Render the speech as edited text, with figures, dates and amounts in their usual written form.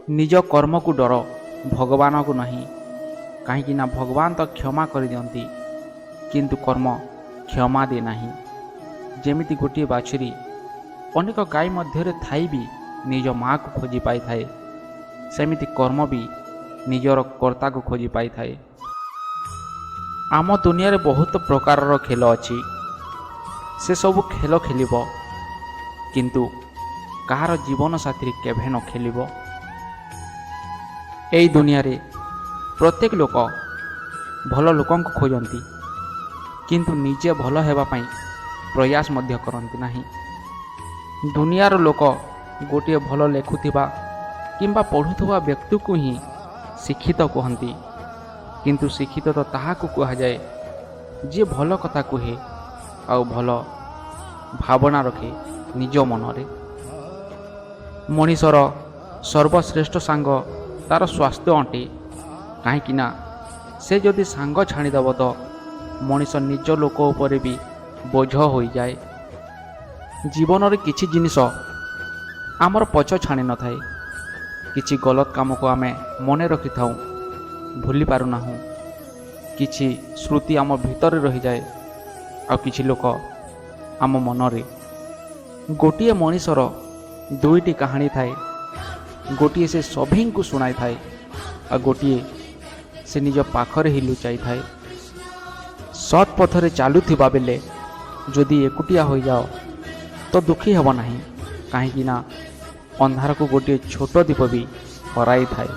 निज कर्म को डर भगवान को नहीं, कहीं भगवान तो क्षमा कर दियंती किंतु कर्म क्षमा दे नहीं। जेमिति गोटे बाछुरी अनेक गाई मध्य थाई भी निज माँ को खोजी पाई थाए, सेमिति कर्म भी निजर कर्ता को खोजी पाई थाए। आम दुनिया रे बहुत प्रकार खेल अच्छी, से सब खेल खेलिब किंतु कहार जीवन साथी केभे न खेलिब। एई दुनिया रे प्रत्येक लोक भल लोक खोजती किंतु निजे भल हेबा पई प्रयास मध्य करती नहीं। दुनियार लोक गोटे भल लेखुथिबा किंबा पढ़ुथुबा व्यक्ति को ही शिक्षित कहती, किंतु शिक्षित तो ताहाकु कहा जाए जे भल कथा कहे आउ भल भावना रखे निज मनरे। मनीषर सर्वश्रेष्ठ सांग तार स्वास्थ्य अटे, कहीं से जदि सांग छाणीदेव तो मनीष निज लोक उपर भी बोझ हो जाए। जीवन रे किछि जिनिस आमर पछ छाणी न थाए, किछि गलत काम को आमे मने रखि थाउ भूली पारुना हूँ, किछि स्मृति आम भीतर रही जाए आ किछि लोक आम मनरे। गोटिए मनीषर दुईटी कहानी थाए, गोटिए से सभी को शुणाई थाए आ गोटिए से निज पाखरे ही लुचाई थाए। सत् पथरे चलुथिबा बेले जदि एकुटिया हो जाओ तो दुखी हेब नहीं, कहीं अंधार को गोटे छोट दीप भी हराई थाए।